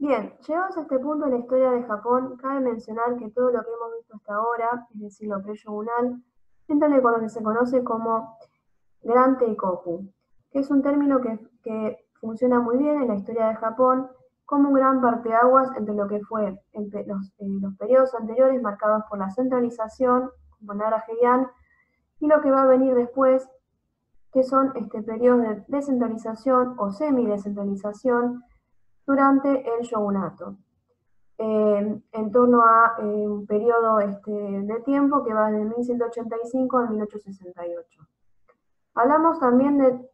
Bien, llegados a este punto en la historia de Japón, cabe mencionar que todo lo que hemos visto hasta ahora, es decir, lo pre-shogunal, entra con lo que se conoce como Gran Teikoku, que es un término que funciona muy bien en la historia de Japón como un gran parteaguas entre lo que fue los periodos anteriores marcados por la centralización, como la era Heian, y lo que va a venir después, que son periodos de descentralización o semi-descentralización durante el shogunato, en torno a un periodo de tiempo que va desde 1185 a 1868. Hablamos también de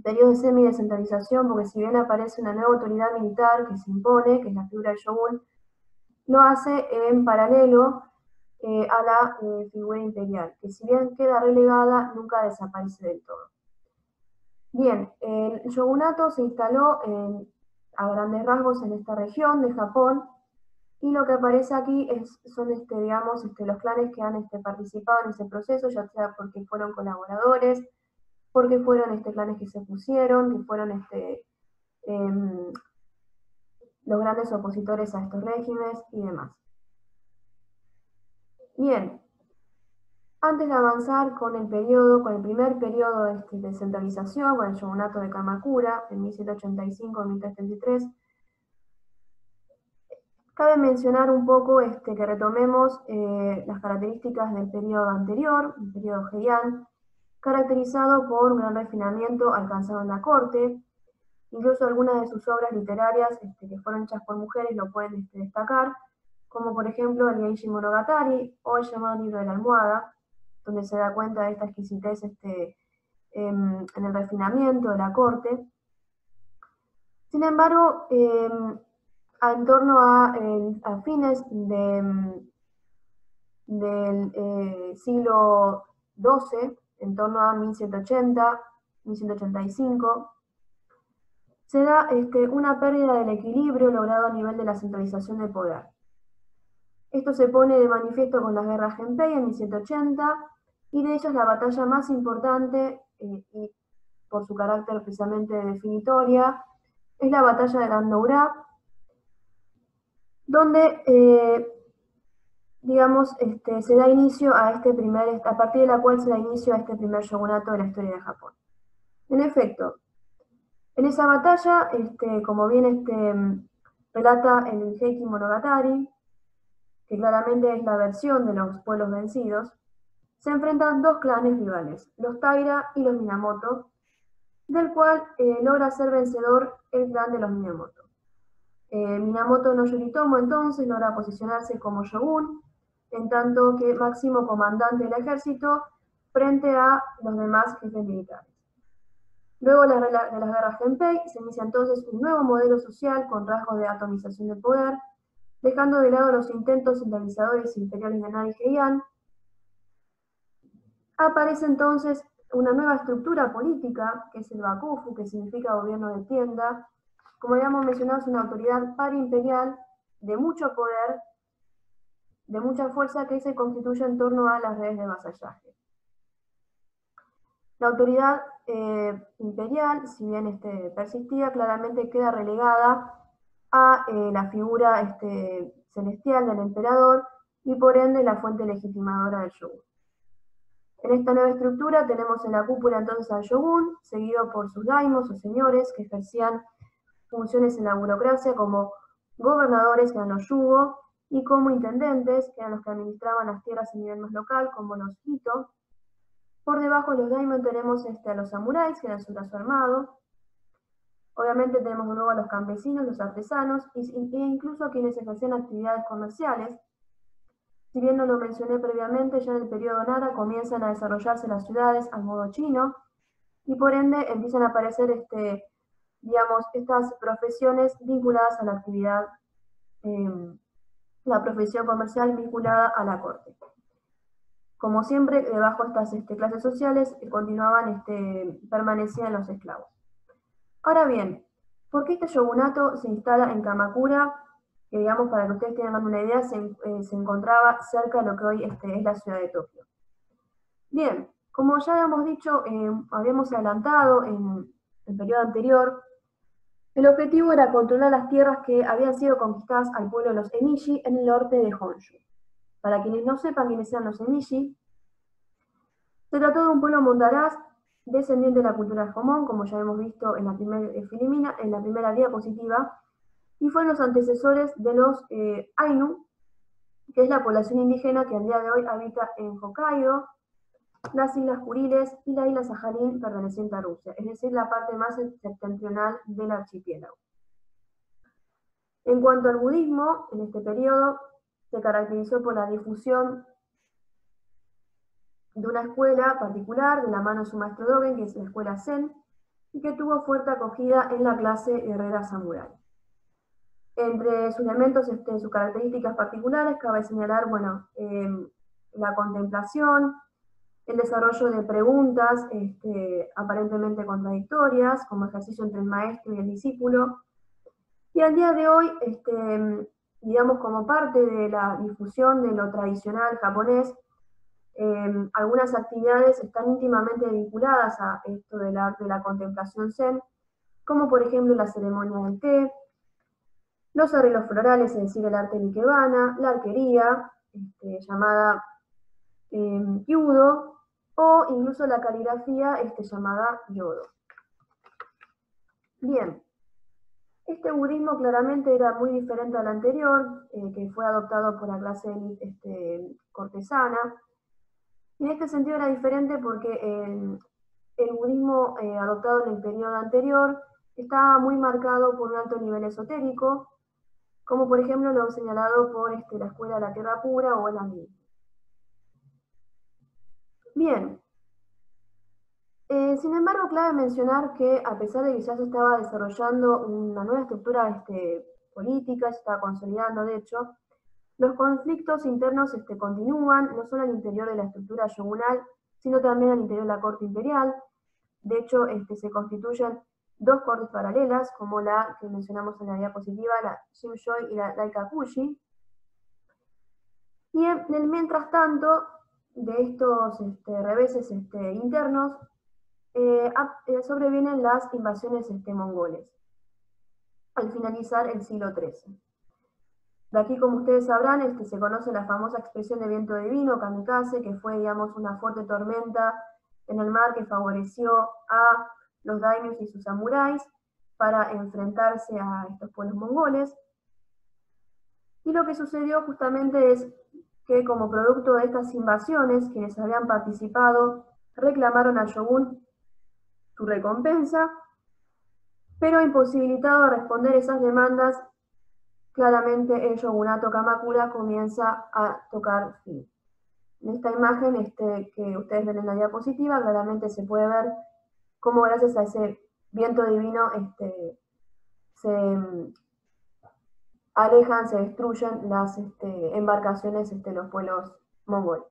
periodo de semi-descentralización, porque si bien aparece una nueva autoridad militar que se impone, que es la figura del shogun, lo hace en paralelo a la figura imperial, que si bien queda relegada, nunca desaparece del todo. Bien, el shogunato se instaló a grandes rasgos en esta región de Japón, y lo que aparece aquí son digamos, los clanes que han participado en ese proceso, ya sea porque fueron colaboradores, porque fueron clanes que se pusieron, que fueron los grandes opositores a estos regímenes y demás. Bien, antes de avanzar con el primer periodo de centralización, con el shogunato de Kamakura, en 1785-1333, cabe mencionar un poco que retomemos las características del periodo anterior, el periodo Heian, caracterizado por un gran refinamiento alcanzado en la corte. Incluso algunas de sus obras literarias que fueron hechas por mujeres lo pueden destacar, como por ejemplo el Genji Monogatari o el llamado Libro de la Almohada, donde se da cuenta de esta exquisitez en el refinamiento de la corte. Sin embargo, en torno a fines del siglo XII, en torno a 1180, 1185, se da una pérdida del equilibrio logrado a nivel de la centralización del poder. Esto se pone de manifiesto con las guerras Genpei en 1780, y de ellas la batalla más importante, y por su carácter precisamente definitoria, es la batalla de Gandoura, donde digamos, se da inicio a a partir de la cual se da inicio a este primer shogunato de la historia de Japón. En efecto, en esa batalla, como bien relata el Heiki Monogatari, que claramente es la versión de los pueblos vencidos, se enfrentan dos clanes rivales, los Taira y los Minamoto, del cual logra ser vencedor el clan de los Minamoto. Minamoto no Yoritomo entonces logra posicionarse como shogun, en tanto que máximo comandante del ejército frente a los demás jefes militares. Luego de las guerras Genpei se inicia entonces un nuevo modelo social con rasgos de atomización del poder, dejando de lado los intentos centralizadores imperiales de Nara y Heian. Aparece entonces una nueva estructura política, que es el Bakufu, que significa gobierno de tienda. Como habíamos mencionado, es una autoridad parimperial de mucho poder, de mucha fuerza, que se constituye en torno a las redes de vasallaje. La autoridad imperial, si bien persistía, claramente queda relegada a la figura celestial del emperador y por ende la fuente legitimadora del shogun. En esta nueva estructura tenemos en la cúpula entonces al shogun, seguido por sus daimos o señores que ejercían funciones en la burocracia como gobernadores, que eran los yugo, y como intendentes, que eran los que administraban las tierras a nivel más local, como los hito. Por debajo de los daimon tenemos a los samuráis, que eran su brazo armado. Obviamente tenemos de nuevo a los campesinos, los artesanos, e incluso quienes ejercían actividades comerciales. Si bien no lo mencioné previamente, ya en el periodo Nara comienzan a desarrollarse las ciudades al modo chino, y por ende empiezan a aparecer digamos, estas profesiones vinculadas a la actividad, la profesión comercial vinculada a la corte. Como siempre, debajo de estas clases sociales permanecían los esclavos. Ahora bien, ¿por qué este shogunato se instala en Kamakura? Que digamos, para que ustedes tengan una idea, se encontraba cerca de lo que hoy es la ciudad de Tokio. Bien, como ya habíamos dicho, habíamos adelantado en el periodo anterior, El objetivo era controlar las tierras que habían sido conquistadas al pueblo de los Emishi en el norte de Honshu. Para quienes no sepan quiénes eran los Emishi, se trató de un pueblo montaraz descendiente de la cultura Jomón, como ya hemos visto en la primera diapositiva, y fueron los antecesores de los Ainu, que es la población indígena que al día de hoy habita en Hokkaido, las Islas Kuriles y la isla Sajalín perteneciente a Rusia, es decir, la parte más septentrional del archipiélago. En cuanto al budismo, en este periodo se caracterizó por la difusión de una escuela particular de la mano de su maestro Dogen, que es la escuela Zen, y que tuvo fuerte acogida en la clase guerrera samurái. Entre sus elementos, sus características particulares, cabe señalar, bueno, la contemplación, el desarrollo de preguntas aparentemente contradictorias, como ejercicio entre el maestro y el discípulo. Y al día de hoy, digamos, como parte de la difusión de lo tradicional japonés, algunas actividades están íntimamente vinculadas a esto de la contemplación zen, como por ejemplo la ceremonia del té, los arreglos florales, es decir, el arte de ikebana, la arquería, llamada kyudo, o incluso la caligrafía llamada yodo. Bien, este budismo claramente era muy diferente al anterior, que fue adoptado por la clase cortesana. Y en este sentido era diferente porque el budismo adoptado en el periodo anterior estaba muy marcado por un alto nivel esotérico, como por ejemplo lo señalado por la Escuela de la Tierra Pura o el Andi. Bien, sin embargo, clave mencionar que a pesar de que ya se estaba desarrollando una nueva estructura política, se estaba consolidando de hecho, los conflictos internos continúan, no solo al interior de la estructura shogunal, sino también al interior de la corte imperial. De hecho, se constituyen dos cortes paralelas, como la que mencionamos en la diapositiva, la Shimshoi y la Daikakushi. Y en el mientras tanto, de estos reveses internos, sobrevienen las invasiones mongoles, al finalizar el siglo XIII. De aquí, como ustedes sabrán, se conoce la famosa expresión de viento divino, kamikaze, que fue, digamos, una fuerte tormenta en el mar que favoreció a los daimios y sus samuráis para enfrentarse a estos pueblos mongoles. Y lo que sucedió justamente es que, como producto de estas invasiones, quienes habían participado reclamaron al shogun su recompensa, pero imposibilitado de responder esas demandas, claramente el shogunato Kamakura comienza a tocar fin. En esta imagen que ustedes ven en la diapositiva, claramente se puede ver cómo gracias a ese viento divino se alejan, se destruyen las embarcaciones de los pueblos mongoles.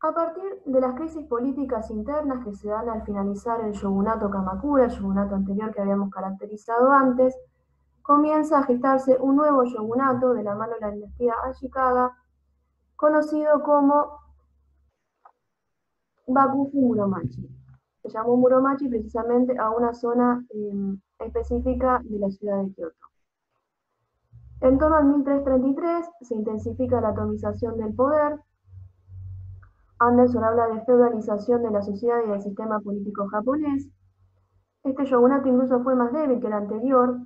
A partir de las crisis políticas internas que se dan al finalizar el shogunato Kamakura, el shogunato anterior que habíamos caracterizado antes, comienza a gestarse un nuevo shogunato de la mano de la dinastía Ashikaga, conocido como Bakufu Muromachi. Se llamó Muromachi precisamente a una zona específica de la ciudad de Kioto. En torno al 1333 se intensifica la atomización del poder. Anderson habla de feudalización de la sociedad y del sistema político japonés. Este shogunato incluso fue más débil que el anterior,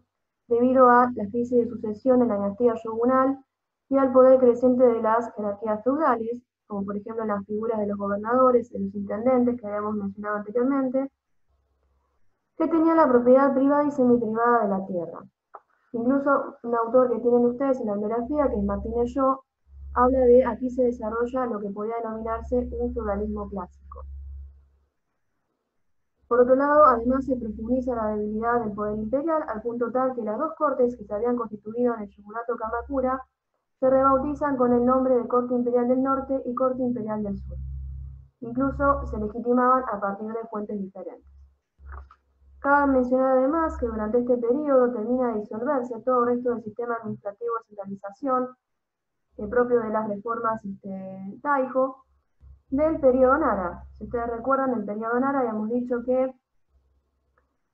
debido a la crisis de sucesión en la dinastía shogunal y al poder creciente de las jerarquías feudales, como por ejemplo las figuras de los gobernadores, de los intendentes que habíamos mencionado anteriormente, que tenían la propiedad privada y semiprivada de la tierra. Incluso un autor que tienen ustedes en la bibliografía, que es Martínez Shaw, habla de aquí se desarrolla lo que podría denominarse un feudalismo clásico. Por otro lado, además se profundiza la debilidad del poder imperial al punto tal que las dos cortes que se habían constituido en el shogunato Kamakura se rebautizan con el nombre de Corte Imperial del Norte y Corte Imperial del Sur. Incluso se legitimaban a partir de fuentes diferentes. Cabe mencionar además que durante este periodo termina de disolverse todo el resto del sistema administrativo de centralización propio de las reformas Taiho del periodo Nara. Si ustedes recuerdan, en el periodo Nara habíamos dicho que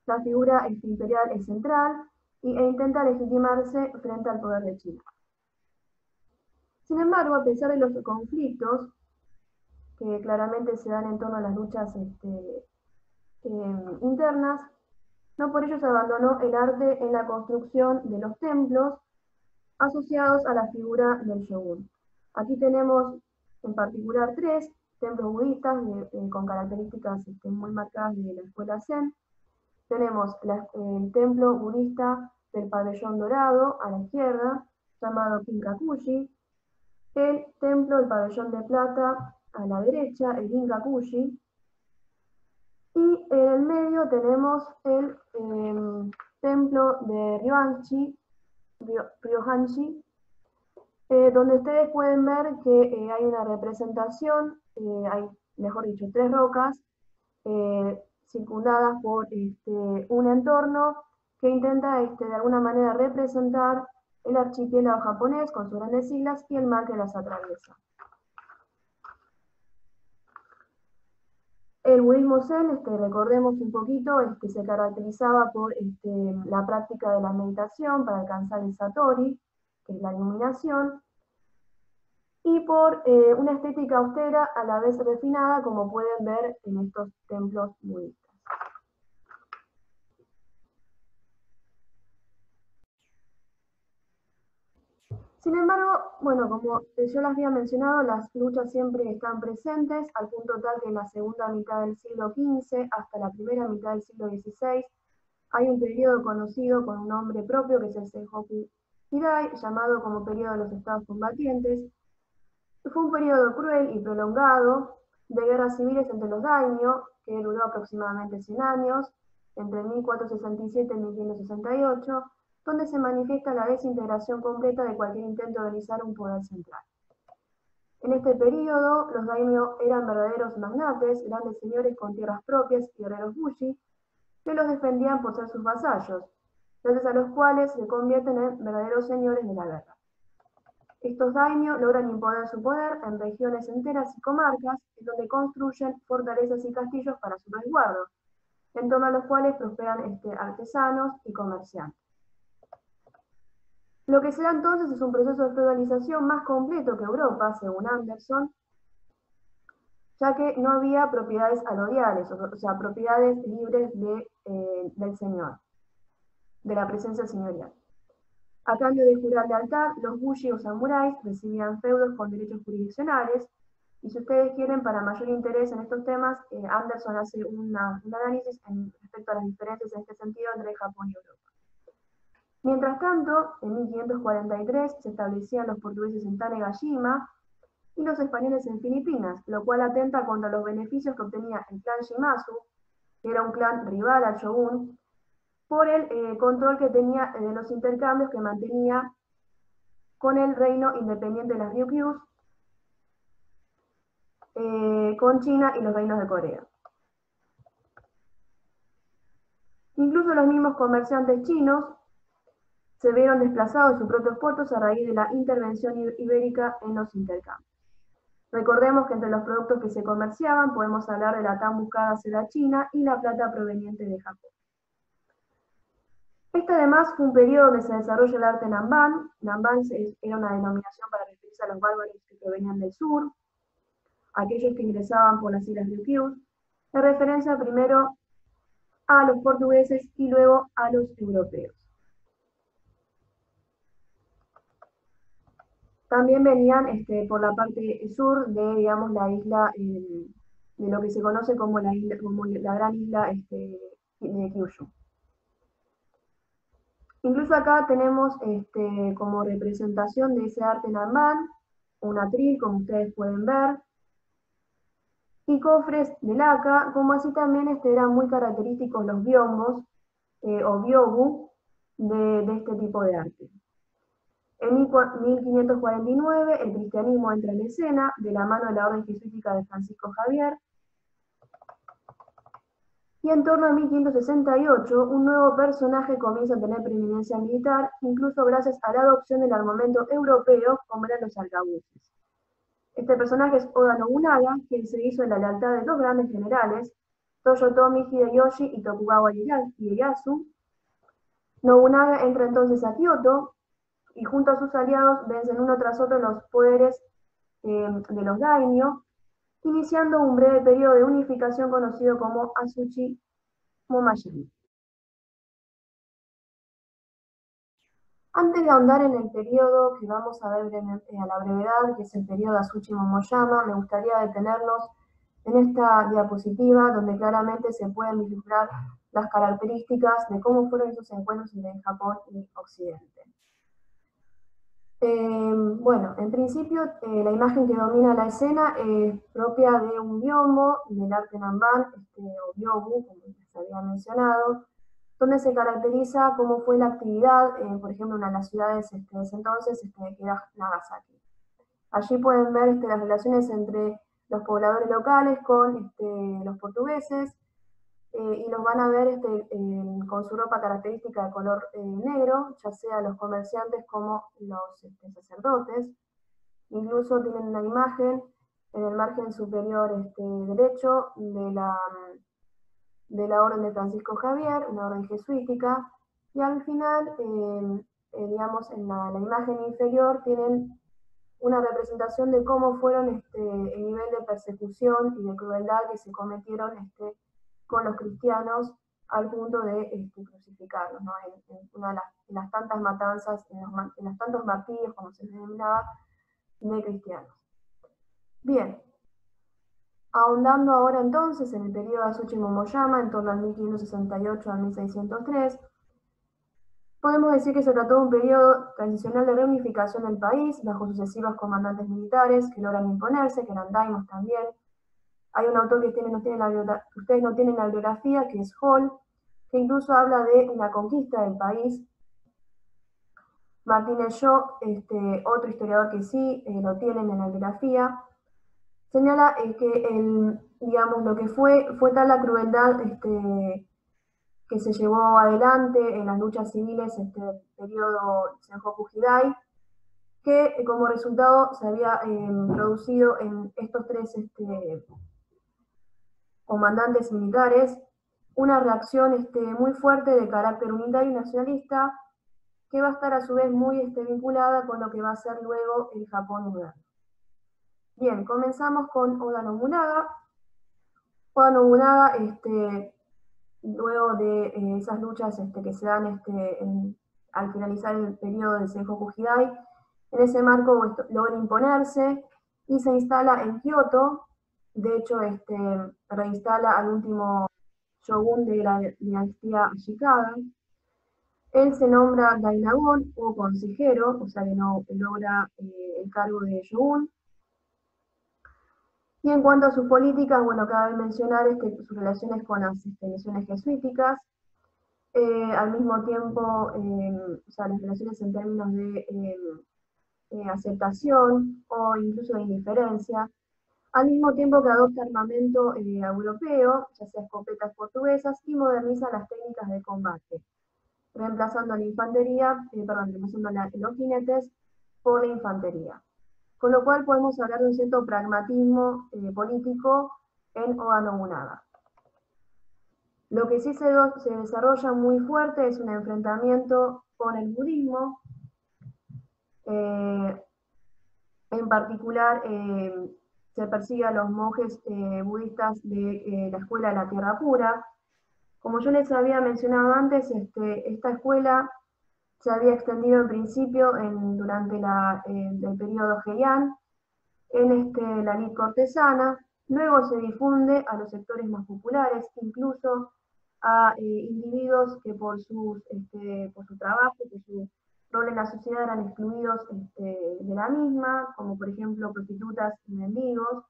La figura imperial es central e intenta legitimarse frente al poder de China. Sin embargo, a pesar de los conflictos que claramente se dan en torno a las luchas internas, no por ello se abandonó el arte en la construcción de los templos asociados a la figura del shogun. Aquí tenemos en particular 3 templos budistas con características muy marcadas de la escuela Zen. Tenemos el templo budista del pabellón dorado a la izquierda, llamado Kinkakuji, el templo del pabellón de plata a la derecha, el Ginkakuji, y en el medio tenemos el templo de Ryohanshi, donde ustedes pueden ver que hay una representación, hay, mejor dicho, 3 rocas circundadas por un entorno que intenta de alguna manera representar el archipiélago japonés con sus grandes islas y el mar que las atraviesa. El budismo zen, recordemos un poquito, se caracterizaba por la práctica de la meditación para alcanzar el satori, que es la iluminación, y por una estética austera a la vez refinada, como pueden ver en estos templos budistas. Sin embargo, bueno, como yo las había mencionado, las luchas siempre están presentes, al punto tal que en la segunda mitad del siglo XV hasta la primera mitad del siglo XVI hay un periodo conocido con un nombre propio, que es el Sengoku Jidai, llamado como periodo de los estados combatientes. Fue un periodo cruel y prolongado de guerras civiles entre los daimyo, que duró aproximadamente 100 años, entre 1467 y 1568, donde se manifiesta la desintegración completa de cualquier intento de organizar un poder central. En este periodo, los daimyo eran verdaderos magnates, grandes señores con tierras propias y guerreros bushi, que los defendían por ser sus vasallos, gracias a los cuales se convierten en verdaderos señores de la guerra. Estos daimyo logran imponer su poder en regiones enteras y comarcas, en donde construyen fortalezas y castillos para su resguardo, en torno a los cuales prosperan artesanos y comerciantes. Lo que se da entonces es un proceso de feudalización más completo que Europa, según Anderson, ya que no había propiedades alodiales, o sea, propiedades libres del señor, de la presencia señorial. A cambio de jurar lealtad, los bushi o samuráis recibían feudos con derechos jurisdiccionales, y si ustedes quieren, para mayor interés en estos temas, Anderson hace un análisis respecto a las diferencias en este sentido entre Japón y Europa. Mientras tanto, en 1543 se establecían los portugueses en Tanegashima y los españoles en Filipinas, lo cual atenta contra los beneficios que obtenía el clan Shimazu, que era un clan rival al shogun, por el control que tenía de los intercambios que mantenía con el reino independiente de las Ryukyus, con China y los reinos de Corea. Incluso los mismos comerciantes chinos se vieron desplazados de sus propios puertos a raíz de la intervención ibérica en los intercambios. Recordemos que entre los productos que se comerciaban podemos hablar de la tan buscada seda china y la plata proveniente de Japón. Este además fue un periodo donde se desarrolla el arte Namban. Namban era una denominación para referirse a los bárbaros que provenían del sur, aquellos que ingresaban por las islas Ryukyu, en referencia primero a los portugueses y luego a los europeos. También venían por la parte sur de, digamos, la isla, de lo que se conoce como la gran isla de Kyushu. Incluso acá tenemos como representación de ese arte Namban, un atril, como ustedes pueden ver, y cofres de laca, como así también eran muy característicos los biombos o byobu de este tipo de arte. En 1549 el cristianismo entra en escena de la mano de la orden jesuítica de Francisco Javier, y en torno a 1568 un nuevo personaje comienza a tener preeminencia militar, incluso gracias a la adopción del armamento europeo, como eran los arcabuces. Este personaje es Oda Nobunaga, quien se hizo de la lealtad de dos grandes generales, Toyotomi Hideyoshi y Tokugawa Ieyasu. Nobunaga entra entonces a Kioto y junto a sus aliados vencen uno tras otro los poderes de los daimyo, iniciando un breve periodo de unificación conocido como Asuchi Momoyama. Antes de ahondar en el periodo que vamos a ver a la brevedad, que es el periodo Asuchi Momoyama, me gustaría detenernos en esta diapositiva donde claramente se pueden vislumbrar las características de cómo fueron esos encuentros entre Japón y Occidente. Bueno, en principio la imagen que domina la escena es propia de un byomo del arte Nanban, o byobu, como se había mencionado, donde se caracteriza cómo fue la actividad, por ejemplo, en una de las ciudades de ese entonces, que era Nagasaki. Allí pueden ver las relaciones entre los pobladores locales con los portugueses, y los van a ver con su ropa característica de color negro, ya sea los comerciantes como los sacerdotes. Incluso tienen una imagen en el margen superior derecho de la orden de Francisco Javier, una orden jesuítica, y al final, digamos, en la imagen inferior tienen una representación de cómo fueron el nivel de persecución y de crueldad que se cometieron con los cristianos al punto de crucificarlos, ¿no? En las tantas matanzas, en los tantos martirios, como se denominaba, de cristianos. Bien, ahondando ahora entonces en el periodo Asuchi Momoyama, en torno al 1568 al 1603, podemos decir que se trató de un periodo transicional de reunificación del país, bajo sucesivos comandantes militares que logran imponerse, que eran daimyos también. Hay un autor que ustedes no tienen la biografía, que es Hall, que incluso habla de una conquista del país. Martínez Shaw, otro historiador que sí lo tienen en la biografía, señala que digamos, lo que fue tal la crueldad que se llevó adelante en las luchas civiles del periodo Sengoku Jidai, que como resultado se había producido en estos tres comandantes militares una reacción muy fuerte de carácter unitario y nacionalista, que va a estar a su vez muy vinculada con lo que va a ser luego el Japón moderno. Bien, comenzamos con Oda Nobunaga. Oda Nobunaga, luego de esas luchas que se dan al finalizar el periodo del Sengoku Jidai, en ese marco logra imponerse y se instala en Kioto. De hecho, reinstala al último shogun de la dinastía Ashikaga. Él se nombra Dainagon o consejero, o sea que no logra el cargo de shogun. Y en cuanto a sus políticas, bueno, cabe mencionar sus relaciones con las misiones jesuíticas, al mismo tiempo, o sea, las relaciones en términos de aceptación o incluso de indiferencia, al mismo tiempo que adopta armamento europeo, ya sea escopetas portuguesas, y moderniza las técnicas de combate, reemplazando la infantería, reemplazando los jinetes por la infantería. Con lo cual podemos hablar de un cierto pragmatismo político en Oda Nobunaga. Lo que sí se desarrolla muy fuerte es un enfrentamiento con el budismo. En particular, se persigue a los monjes budistas de la Escuela de la Tierra Pura. Como yo les había mencionado antes, esta escuela se había extendido en principio durante el periodo Heian en la lid cortesana, luego se difunde a los sectores más populares, incluso a individuos que por su trabajo, por su rol en la sociedad eran excluidos de la misma, como por ejemplo prostitutas y mendigos.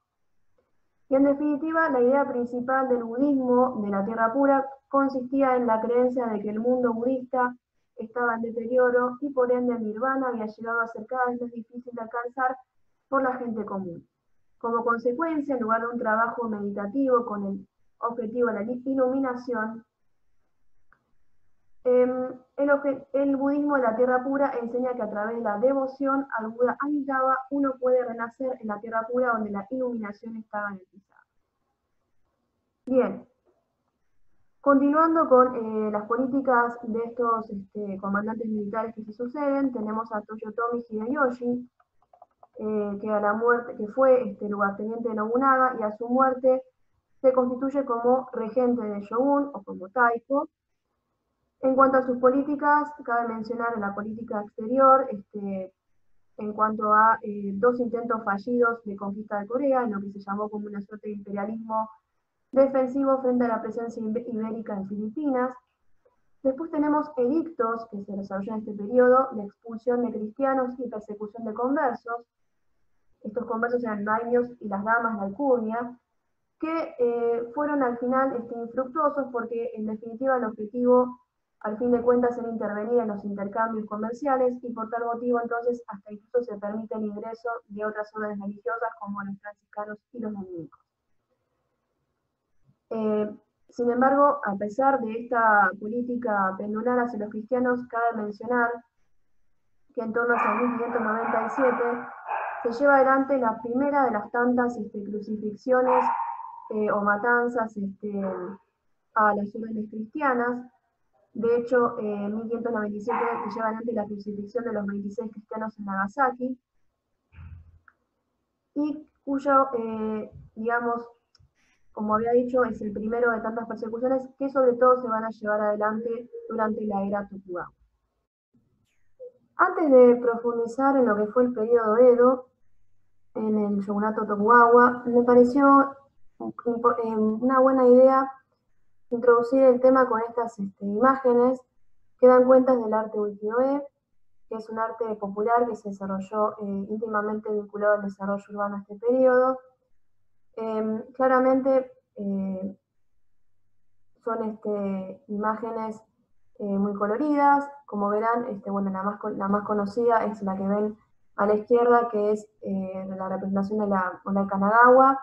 Y en definitiva, la idea principal del budismo de la Tierra Pura consistía en la creencia de que el mundo budista estaba en deterioro y por ende el nirvana había llegado a ser cada vez más difícil de alcanzar por la gente común. Como consecuencia, en lugar de un trabajo meditativo con el objetivo de la iluminación, el budismo de la Tierra Pura enseña que a través de la devoción al Buda Amitabha uno puede renacer en la Tierra Pura donde la iluminación está garantizada. Bien, Continuando con las políticas de estos comandantes militares que se suceden, tenemos a Toyotomi Hideyoshi, que fue lugarteniente de Nobunaga, y a su muerte se constituye como regente del shogun o como taiko. En cuanto a sus políticas, cabe mencionar la política exterior, en cuanto a dos intentos fallidos de conquista de Corea, en lo que se llamó como una suerte de imperialismo defensivo frente a la presencia ibérica en Filipinas. Después tenemos edictos que se desarrollan en este periodo de expulsión de cristianos y persecución de conversos. Estos conversos eran daimios y las damas de alcurnia, que fueron al final infructuosos porque en definitiva el objetivo al fin de cuentas era intervenir en los intercambios comerciales y por tal motivo entonces hasta incluso se permite el ingreso de otras órdenes religiosas como los franciscanos y los dominicos. Sin embargo, a pesar de esta política pendular hacia los cristianos, cabe mencionar que en torno a 1597 se lleva adelante la primera de las tantas crucifixiones o matanzas a las órdenes cristianas. De hecho, en 1597 se lleva adelante la crucifixión de los 26 cristianos en Nagasaki, y cuyo, digamos, como había dicho, es el primero de tantas persecuciones que sobre todo se van a llevar adelante durante la era Tokugawa. Antes de profundizar en lo que fue el periodo Edo, en el shogunato Tokugawa, me pareció una buena idea introducir el tema con estas imágenes que dan cuenta del arte ukiyo-e, que es un arte popular que se desarrolló íntimamente vinculado al desarrollo urbano a este periodo. Claramente son imágenes muy coloridas, como verán, bueno, la más conocida es la que ven a la izquierda, que es la representación de la Kanagawa,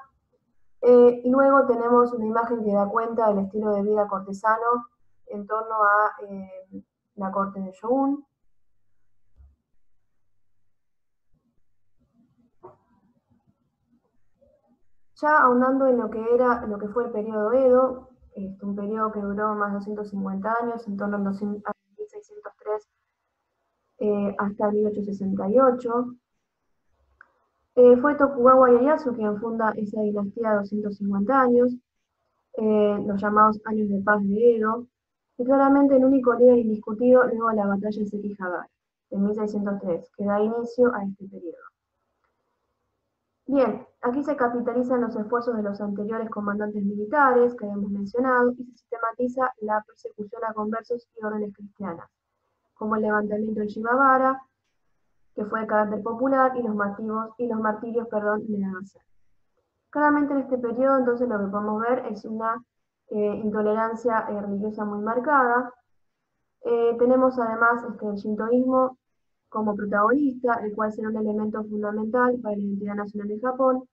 y luego tenemos una imagen que da cuenta del estilo de vida cortesano en torno a la corte de Shogun. Ya ahondando en lo que fue el periodo Edo, un periodo que duró más de 250 años, en torno a 1603 hasta 1868. Fue Tokugawa Ieyasu quien funda esa dinastía de 250 años, los llamados años de paz de Edo, y claramente el único líder indiscutido luego de la batalla de Sekigahara, en 1603, que da inicio a este periodo. Bien, aquí se capitalizan los esfuerzos de los anteriores comandantes militares que habíamos mencionado y se sistematiza la persecución a conversos y órdenes cristianas, como el levantamiento de Shimabara, que fue de carácter popular, y los martirios de Nagasaki. Claramente en este periodo entonces lo que podemos ver es una intolerancia religiosa muy marcada. Tenemos además el shintoísmo como protagonista, el cual será un elemento fundamental para la identidad nacional de Japón,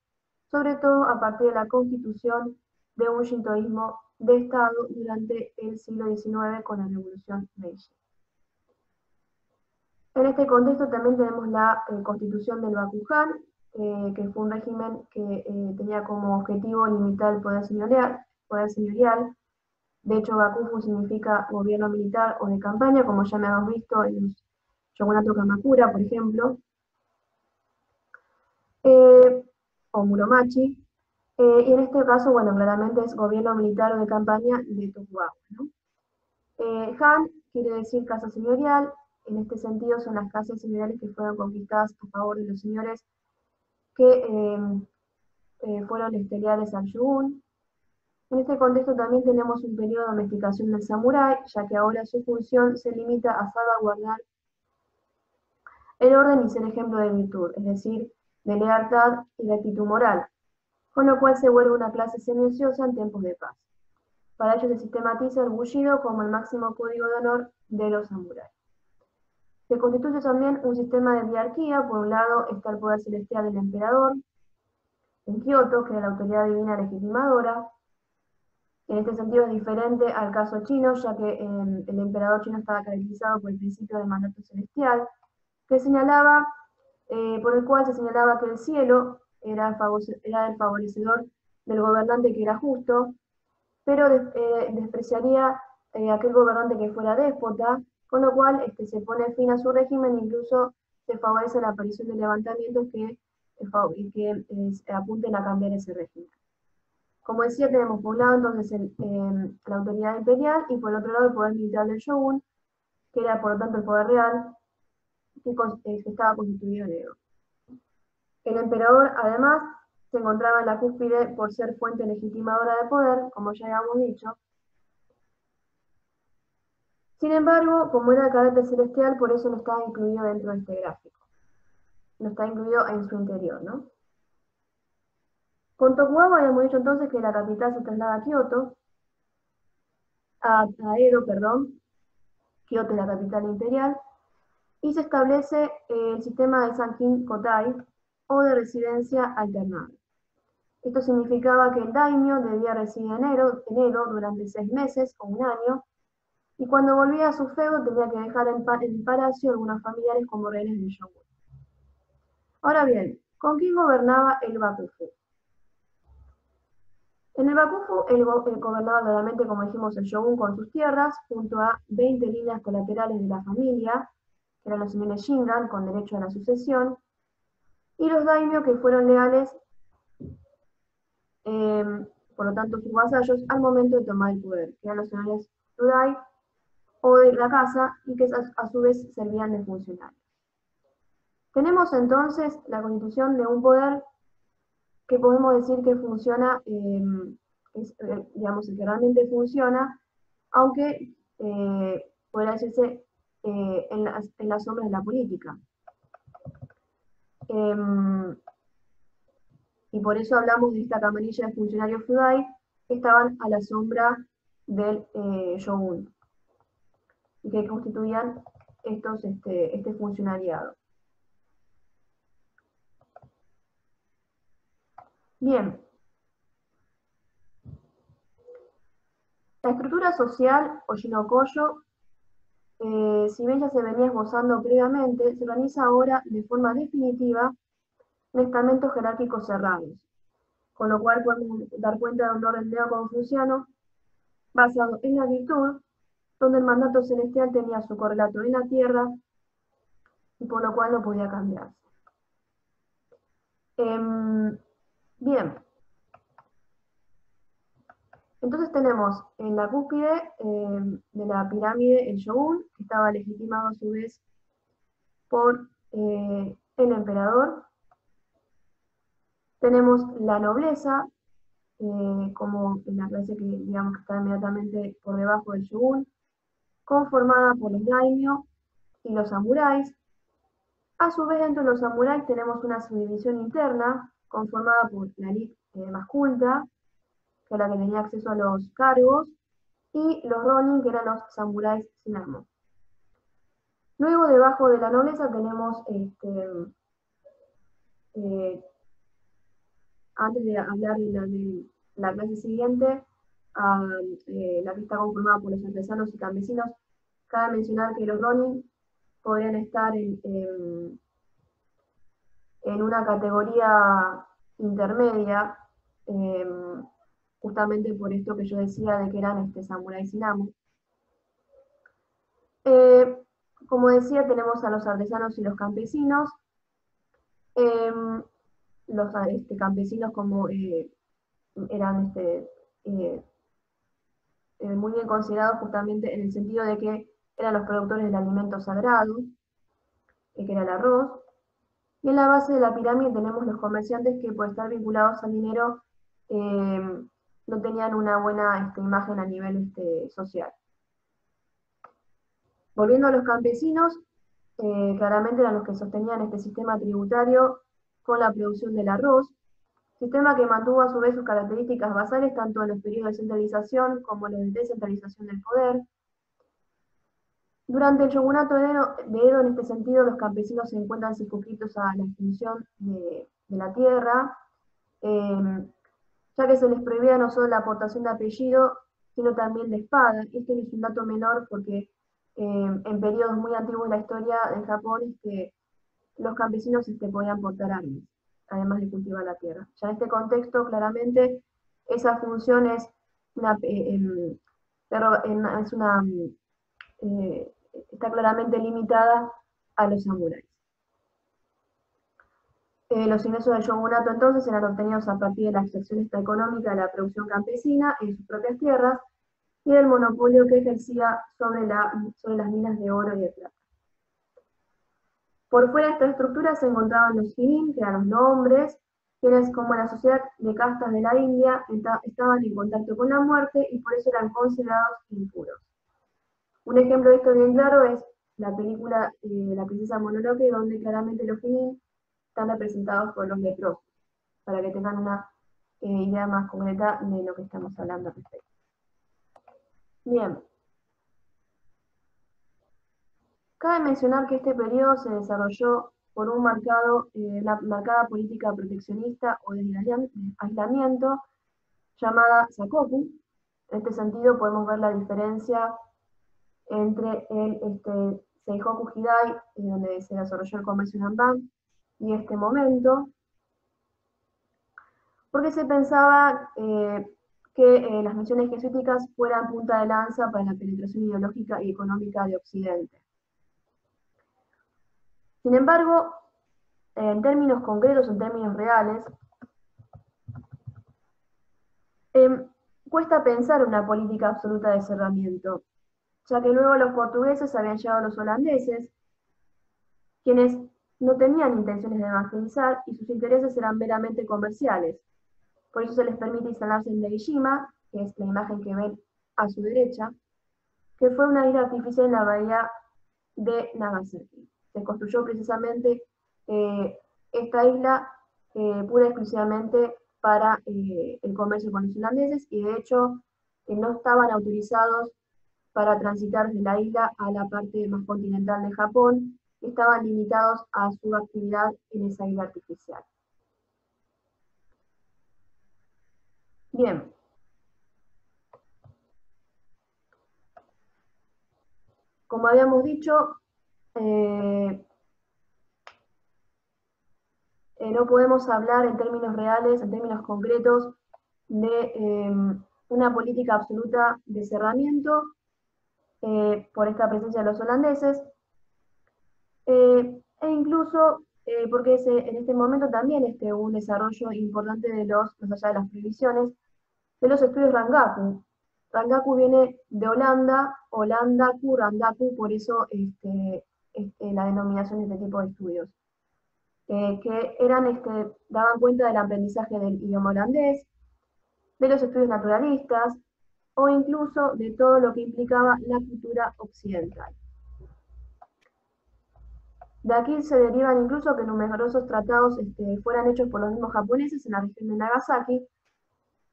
sobre todo a partir de la constitución de un shintoísmo de Estado durante el siglo XIX con la Revolución Meiji. En este contexto también tenemos la constitución del Bakugan, que fue un régimen que tenía como objetivo limitar el poder señorial. De hecho, Bakufu significa gobierno militar o de campaña, como ya me hemos visto en el Shogunato Kamakura, por ejemplo, o Muromachi, y en este caso, bueno, claramente es gobierno militar o de campaña de Tokugawa, ¿no? Han quiere decir casa señorial. En este sentido son las casas señoriales que fueron conquistadas a favor de los señores que fueron leales al shogun. En este contexto también tenemos un periodo de domesticación del samurái, ya que ahora su función se limita a salvaguardar el orden y ser ejemplo de virtud, es decir, de lealtad y de actitud moral, con lo cual se vuelve una clase semi-ociosa en tiempos de paz. Para ello se sistematiza el bushido como el máximo código de honor de los samuráis. Se constituye también un sistema de hierarquía. Por un lado está el poder celestial del emperador en Kioto, que es la autoridad divina legitimadora. En este sentido es diferente al caso chino, ya que el emperador chino estaba caracterizado por el principio del mandato celestial, por el cual se señalaba que el cielo era el favorecedor del gobernante que era justo, pero despreciaría aquel gobernante que fuera déspota, con lo cual se pone fin a su régimen e incluso se favorece la aparición de levantamientos que apunten a cambiar ese régimen. Como decía, tenemos por un lado entonces la autoridad imperial y por el otro lado el poder militar del shogun, que era por lo tanto el poder real, que estaba constituido en Edo. El emperador, además, se encontraba en la cúspide por ser fuente legitimadora de poder, como ya habíamos dicho. Sin embargo, como era de carácter celestial, por eso no estaba incluido dentro de este gráfico. No está incluido en su interior, ¿no? Con Tokugawa habíamos dicho entonces que la capital se traslada a Kioto, a Edo, perdón. Kioto es la capital imperial, y se establece el sistema de Sankin Kotai, o de residencia alternada. Esto significaba que el daimyo debía residir en Edo durante 6 meses o un año, y cuando volvía a su feudo tenía que dejar en el palacio algunos familiares como rehenes del shogun. Ahora bien, ¿con quién gobernaba el Bakufu? En el Bakufu, gobernaba claramente, como dijimos, el shogun con sus tierras, junto a 20 líneas colaterales de la familia, que eran los señores Shingan, con derecho a la sucesión, y los daimyo que fueron leales, por lo tanto sus vasallos, al momento de tomar el poder, que eran los señores Rudai o de la casa, y que a su vez servían de funcionarios. Tenemos entonces la constitución de un poder que podemos decir que funciona, digamos, que realmente funciona, aunque podría decirse en las sombras de la política. Y por eso hablamos de esta camarilla de funcionarios feudai que estaban a la sombra del shogun y que constituían este funcionariado. Bien. La estructura social, o shinokoyo, si bien ya se venía esbozando previamente, se organiza ahora de forma definitiva en estamentos jerárquicos cerrados, con lo cual podemos dar cuenta de un orden neo-confuciano basado en la virtud, donde el mandato celestial tenía su correlato en la tierra y por lo cual no podía cambiarse. Bien. Entonces tenemos en la cúspide de la pirámide el shogun, que estaba legitimado a su vez por el emperador. Tenemos la nobleza, como en la clase que digamos que está inmediatamente por debajo del shogun, conformada por los daimyo y los samuráis. A su vez, dentro de los samuráis tenemos una subdivisión interna, conformada por la élite más culta, que era la que tenía acceso a los cargos, y los ronin, que eran los samuráis sin arma. Luego, debajo de la nobleza tenemos, antes de hablar de la clase siguiente, la que está conformada por los artesanos y campesinos, cabe mencionar que los ronin podrían estar en una categoría intermedia, justamente por esto que yo decía de que eran samuráis sin amo. Como decía, tenemos a los artesanos y los campesinos. Los campesinos como eran muy bien considerados justamente en el sentido de que eran los productores del alimento sagrado, que era el arroz. Y en la base de la pirámide tenemos los comerciantes que por estar vinculados al dinero no tenían una buena imagen a nivel social. Volviendo a los campesinos, claramente eran los que sostenían este sistema tributario con la producción del arroz, sistema que mantuvo a su vez sus características basales tanto en los periodos de centralización como en los de descentralización del poder. Durante el shogunato de Edo, en este sentido, los campesinos se encuentran circunscritos a la extensión de la tierra, ya que se les prohibía no solo la aportación de apellido, sino también de espada. Esto no es un dato menor porque en periodos muy antiguos de la historia de Japón, los campesinos podían portar armas, además de cultivar la tierra. Ya en este contexto, claramente, esas funciones una, es una, está claramente limitada a los samuráis. Los ingresos del shogunato entonces eran obtenidos a partir de la extracción económica de la producción campesina en sus propias tierras y del monopolio que ejercía sobre las minas de oro y de plata. Por fuera de esta estructura se encontraban los Hinin, que eran los nombres, quienes, como la sociedad de castas de la India, estaban en contacto con la muerte y por eso eran considerados impuros. Un ejemplo de esto bien claro es la película La princesa Mononoke, donde claramente los Hinin están representados por los leprosos, para que tengan una idea más concreta de lo que estamos hablando al respecto. Bien. Cabe mencionar que este periodo se desarrolló por una marcada política proteccionista o de aislamiento llamada Sakoku. En este sentido podemos ver la diferencia entre el Seihoku Hidai, donde se desarrolló el comercio en Anban, y este momento, porque se pensaba que las misiones jesuíticas fueran punta de lanza para la penetración ideológica y económica de Occidente. Sin embargo, en términos concretos, en términos reales, cuesta pensar una política absoluta de cerramiento, ya que luego los portugueses habían llegado a los holandeses, quienes no tenían intenciones de evangelizar y sus intereses eran meramente comerciales. Por eso se les permite instalarse en Neishima, que es la imagen que ven a su derecha, que fue una isla artificial en la bahía de Nagasaki. Se construyó precisamente esta isla pura y exclusivamente para el comercio con los holandeses y de hecho no estaban autorizados para transitar desde la isla a la parte más continental de Japón, estaban limitados a su actividad en esa isla artificial. Bien. Como habíamos dicho, no podemos hablar en términos reales, en términos concretos, de una política absoluta de cerramiento por esta presencia de los holandeses, e incluso porque en este momento también hubo un desarrollo importante más allá de las prohibiciones, de los estudios Rangaku. Rangaku viene de Holanda, Holandaku, Rangaku, por eso la denominación de este tipo de estudios. Que daban cuenta del aprendizaje del idioma holandés, de los estudios naturalistas, o incluso de todo lo que implicaba la cultura occidental. De aquí se derivan incluso que numerosos tratados fueran hechos por los mismos japoneses en la región de Nagasaki,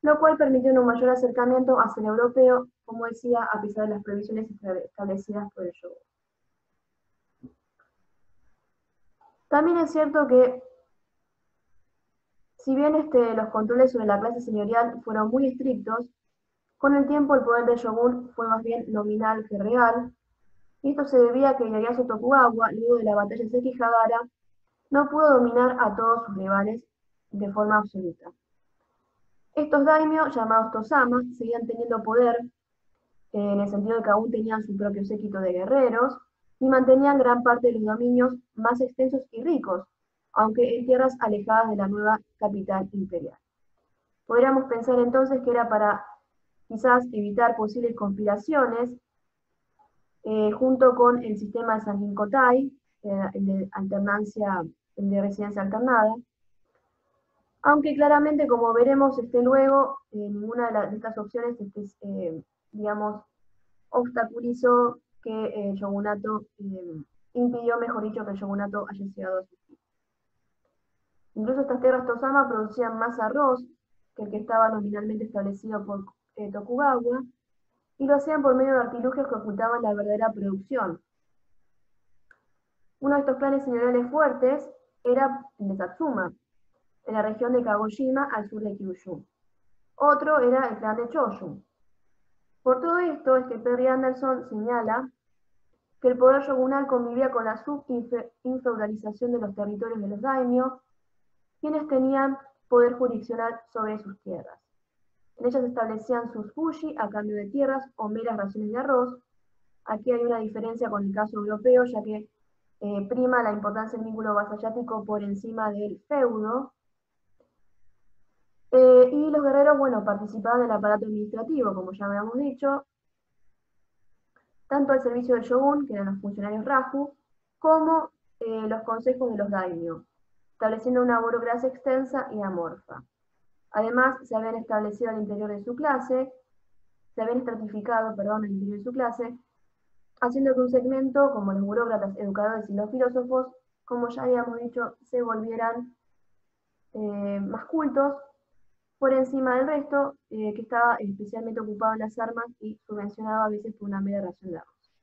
lo cual permitió un mayor acercamiento hacia el europeo, como decía, a pesar de las prohibiciones establecidas por el shogun. También es cierto que, si bien los controles sobre la clase señorial fueron muy estrictos, con el tiempo el poder del shogun fue más bien nominal que real, y esto se debía a que Ieyasu Tokugawa, luego de la batalla de Sekigahara, no pudo dominar a todos sus rivales de forma absoluta. Estos daimyo, llamados Tosama, seguían teniendo poder, en el sentido de que aún tenían su propio séquito de guerreros, y mantenían gran parte de los dominios más extensos y ricos, aunque en tierras alejadas de la nueva capital imperial. Podríamos pensar entonces que era para quizás evitar posibles conspiraciones, junto con el sistema de Sanjin-Kotai, el de alternancia, el de residencia alternada, aunque claramente, como veremos luego, ninguna de estas opciones, digamos, obstaculizó que el shogunato, impidió, mejor dicho, que el shogunato haya llegado a su fin. Incluso estas tierras Tosama producían más arroz que el que estaba nominalmente establecido por Tokugawa, y lo hacían por medio de artilugios que ocultaban la verdadera producción. Uno de estos clanes señoriales fuertes era el de Satsuma, en la región de Kagoshima, al sur de Kyushu. Otro era el clan de Choshu. Por todo esto, Perry Anderson señala que el poder shogunal convivía con la sub-infeudalización de los territorios de los daimyo, quienes tenían poder jurisdiccional sobre sus tierras. En ellas establecían sus fushi a cambio de tierras o meras raciones de arroz. Aquí hay una diferencia con el caso europeo, ya que prima la importancia del vínculo vasallático por encima del feudo. Y los guerreros, bueno, participaban del aparato administrativo, como ya habíamos dicho, tanto al servicio del shogun, que eran los funcionarios Raju, como los consejos de los daimyo, estableciendo una burocracia extensa y amorfa. Además, se habían establecido al interior de su clase, se habían estratificado, perdón, al interior de su clase, haciendo que un segmento, como los burócratas, educadores y los filósofos, como ya habíamos dicho, se volvieran más cultos, por encima del resto, que estaba especialmente ocupado en las armas y subvencionado a veces por una mera ración de arroz.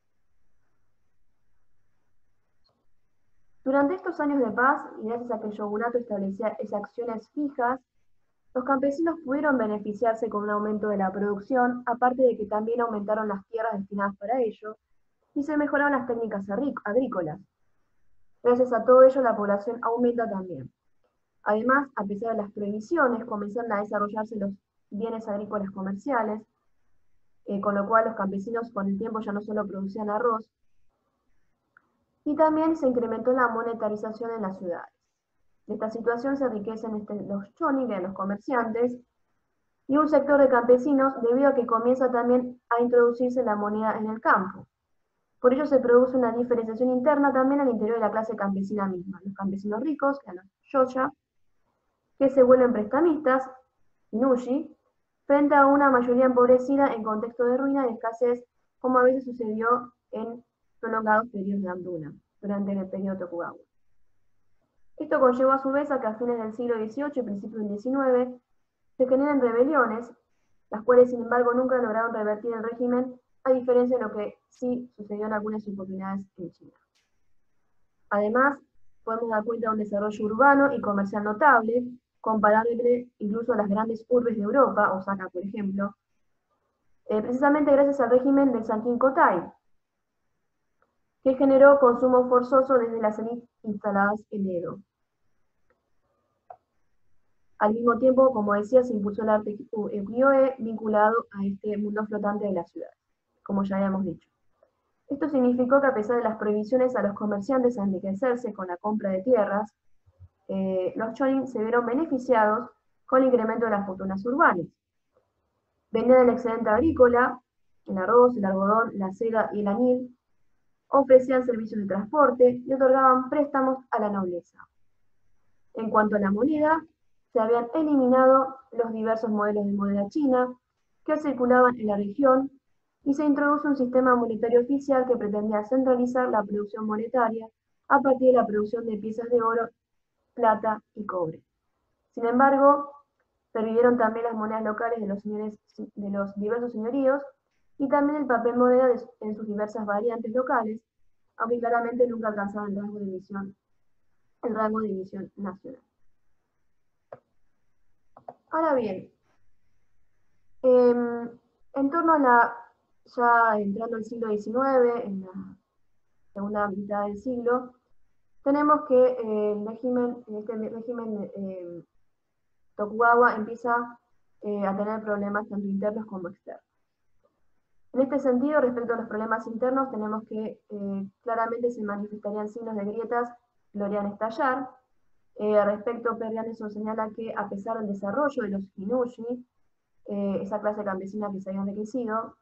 Durante estos años de paz, y gracias a que el shogunato establecía esas acciones fijas, los campesinos pudieron beneficiarse con un aumento de la producción, aparte de que también aumentaron las tierras destinadas para ello, y se mejoraron las técnicas agrícolas. Gracias a todo ello, la población aumenta también. Además, a pesar de las prohibiciones, comenzaron a desarrollarse los bienes agrícolas comerciales, con lo cual los campesinos con el tiempo ya no solo producían arroz, y también se incrementó la monetarización en las ciudades. De esta situación se enriquecen los choni, los comerciantes, y un sector de campesinos, debido a que comienza también a introducirse la moneda en el campo. Por ello se produce una diferenciación interna también al interior de la clase campesina misma. Los campesinos ricos, que eran los yoya, que se vuelven prestamistas, inushi, frente a una mayoría empobrecida en contexto de ruina y escasez, como a veces sucedió en prolongados periodos de hambruna, durante el periodo Tokugawa. Esto conllevó a su vez a que a fines del siglo XVIII y principios del XIX se generen rebeliones, las cuales sin embargo nunca lograron revertir el régimen, a diferencia de lo que sí sucedió en algunas oportunidades en China. Además, podemos dar cuenta de un desarrollo urbano y comercial notable, comparable incluso a las grandes urbes de Europa, Osaka por ejemplo, precisamente gracias al régimen del Sankin Kotai, que generó consumo forzoso desde las élites instaladas en Edo. Al mismo tiempo, como decía, se impulsó el arte ukiyo-e vinculado a este mundo flotante de la ciudad, como ya habíamos dicho. Esto significó que a pesar de las prohibiciones a los comerciantes a enriquecerse con la compra de tierras, los chonin se vieron beneficiados con el incremento de las fortunas urbanas. Vendían el excedente agrícola, el arroz, el algodón, la seda y el añil, ofrecían servicios de transporte y otorgaban préstamos a la nobleza. En cuanto a la moneda, se habían eliminado los diversos modelos de moneda china que circulaban en la región y se introdujo un sistema monetario oficial que pretendía centralizar la producción monetaria a partir de la producción de piezas de oro, plata y cobre. Sin embargo, pervivieron también las monedas locales de los diversos señoríos y también el papel moneda en sus diversas variantes locales, aunque claramente nunca alcanzaban el rango de división nacional. Ahora bien, en torno a ya entrando el siglo XIX, en la segunda mitad del siglo, tenemos que este régimen Tokugawa empieza a tener problemas tanto internos como externos. En este sentido, respecto a los problemas internos, tenemos que claramente se manifestarían signos de grietas que lo harían estallar. Respecto, Per Anderson señala que a pesar del desarrollo de los Inushi, esa clase campesina que se había enriquecido,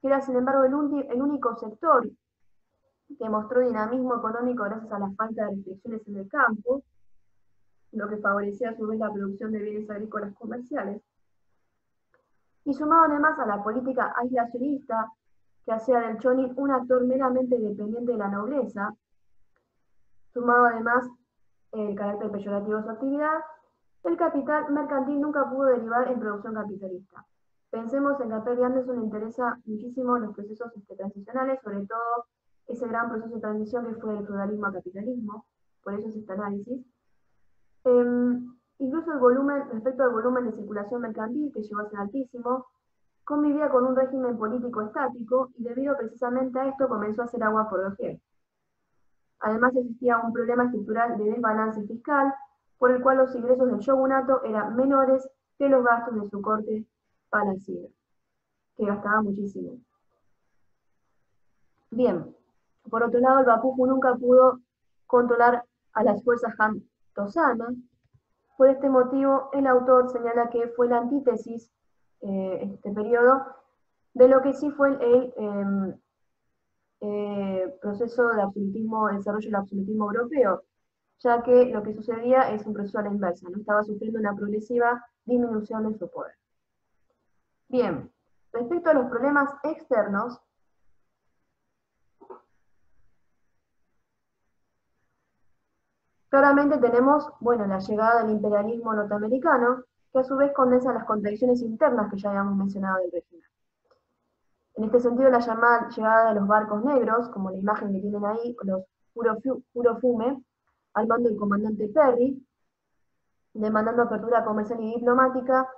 que era sin embargo el único sector que mostró dinamismo económico gracias a la falta de restricciones en el campo, lo que favorecía a su vez la producción de bienes agrícolas comerciales, y sumado además a la política aislacionista que hacía del chonin un actor meramente dependiente de la nobleza, sumado además el carácter peyorativo de su actividad, el capital mercantil nunca pudo derivar en producción capitalista. Pensemos en que a Per Anderson le interesa muchísimo los procesos transicionales, sobre todo ese gran proceso de transición que fue del feudalismo al capitalismo, por eso es este análisis. Incluso respecto al volumen de circulación mercantil, que llegó a ser altísimo, convivía con un régimen político estático y debido precisamente a esto comenzó a hacer agua por doquier. Además existía un problema estructural de desbalance fiscal, por el cual los ingresos del shogunato eran menores que los gastos de su corte a la sidra, que gastaba muchísimo. Bien, por otro lado, el Bakufu nunca pudo controlar a las fuerzas Han Tosama. Por este motivo, el autor señala que fue la antítesis, este periodo, de lo que sí fue el proceso de absolutismo, desarrollo del absolutismo europeo, ya que lo que sucedía es un proceso a la inversa, ¿no? Estaba sufriendo una progresiva disminución de su poder. Bien, respecto a los problemas externos, claramente tenemos, bueno, la llegada del imperialismo norteamericano, que a su vez condensa las contradicciones internas que ya habíamos mencionado del régimen. En este sentido, la llamada llegada de los barcos negros, como la imagen que tienen ahí, los Fume, al mando del comandante Perry, demandando apertura comercial y diplomática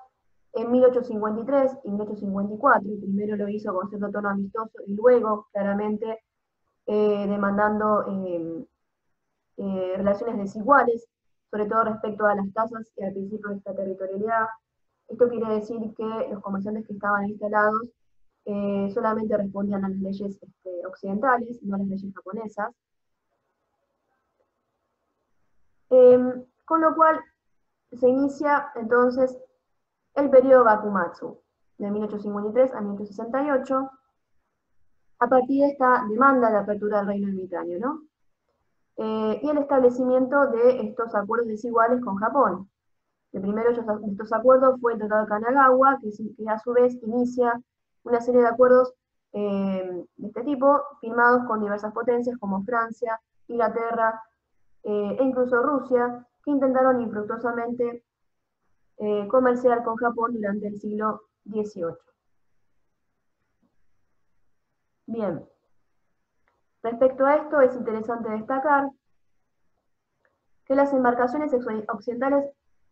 en 1853 y 1854. Primero lo hizo con cierto tono amistoso y luego, claramente, demandando relaciones desiguales, sobre todo respecto a las tasas y al principio de extraterritorialidad. Esto quiere decir que los comerciantes que estaban instalados solamente respondían a las leyes occidentales, no a las leyes japonesas. Con lo cual se inicia entonces el periodo Bakumatsu, de 1853 a 1868, a partir de esta demanda de apertura del reino ermitaño, ¿no? Y el establecimiento de estos acuerdos desiguales con Japón. El primero de estos acuerdos fue el Tratado de Kanagawa, que a su vez inicia una serie de acuerdos de este tipo, firmados con diversas potencias como Francia, Inglaterra e incluso Rusia, que intentaron infructuosamente comerciar con Japón durante el siglo XVIII. Bien, respecto a esto es interesante destacar que las embarcaciones occidentales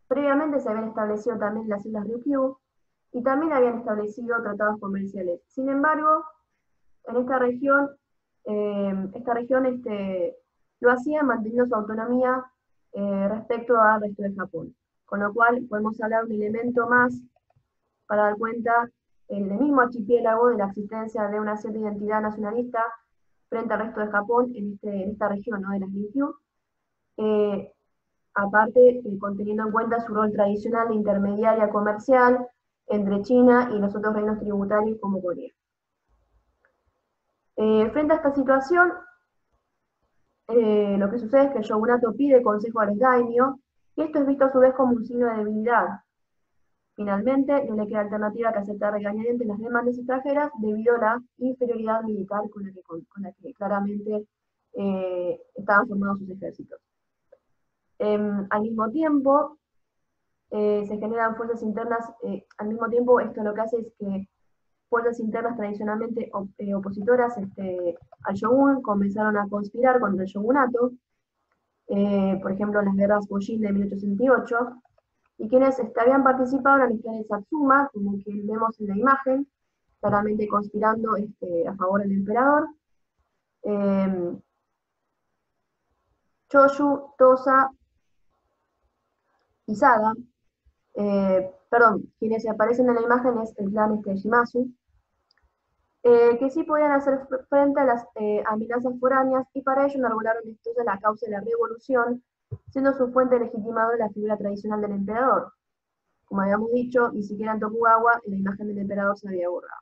previamente se habían establecido también en las islas Ryukyu y también habían establecido tratados comerciales. Sin embargo, en esta región lo hacían manteniendo su autonomía respecto al resto de Japón. Con lo cual podemos hablar de un elemento más para dar cuenta en el mismo archipiélago de la existencia de una cierta identidad nacionalista frente al resto de Japón en esta región, ¿no?, de las Ryukyu. Aparte, teniendo en cuenta su rol tradicional de intermediaria comercial entre China y los otros reinos tributarios como Corea. Frente a esta situación, lo que sucede es que el shogunato pide consejo a los daimyo, y esto es visto a su vez como un signo de debilidad. Finalmente, no le queda alternativa que aceptar regañadientes las demandas extranjeras debido a la inferioridad militar con la que claramente estaban formados sus ejércitos. Al mismo tiempo, se generan fuerzas internas, al mismo tiempo esto lo que hace es que fuerzas internas tradicionalmente opositoras al shogun comenzaron a conspirar contra el shogunato, por ejemplo en las guerras Bojin de 1868, y quienes habían participado eran los clanes Satsuma, como que vemos en la imagen, claramente conspirando a favor del emperador. Choshu, Tosa y Saga, quienes aparecen en la imagen es el clan Shimazu, que sí podían hacer frente a las amenazas foráneas y para ello enarbolaron entonces la causa de la revolución, siendo su fuente legitimadora la figura tradicional del emperador. Como habíamos dicho, ni siquiera en Tokugawa la imagen del emperador se había borrado.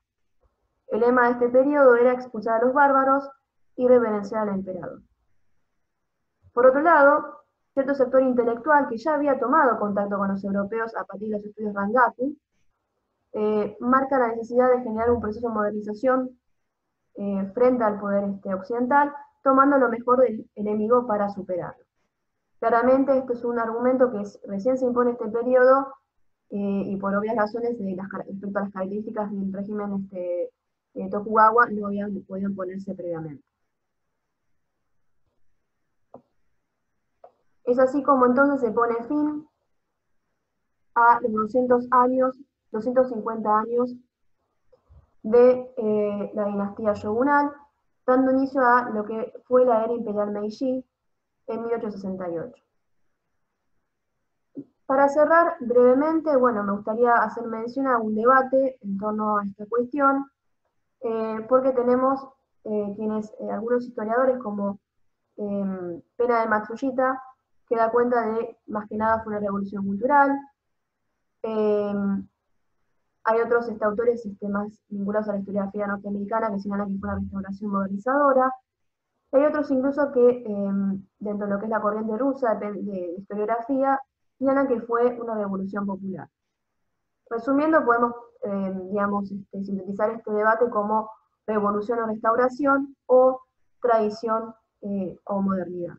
El lema de este periodo era expulsar a los bárbaros y reverenciar al emperador. Por otro lado, cierto sector intelectual que ya había tomado contacto con los europeos a partir de los estudios Rangaku, marca la necesidad de generar un proceso de modernización frente al poder occidental, tomando lo mejor del enemigo para superarlo. Claramente esto es un argumento que recién se impone este periodo y por obvias razones respecto a las características del régimen Tokugawa no habían podido ponerse previamente. Es así como entonces se pone fin a los 250 años de la dinastía shogunal, dando inicio a lo que fue la era imperial Meiji en 1868. Para cerrar brevemente, bueno, me gustaría hacer mención a un debate en torno a esta cuestión, porque tenemos algunos historiadores como Pena de Matsushita, que da cuenta de, más que nada, fue una revolución cultural. Eh, Hay otros autores más vinculados a la historiografía norteamericana que señalan que fue una restauración modernizadora. Hay otros incluso que, dentro de lo que es la corriente rusa de historiografía, señalan que fue una revolución popular. Resumiendo, podemos, digamos, sintetizar este debate como revolución o restauración o tradición o modernidad.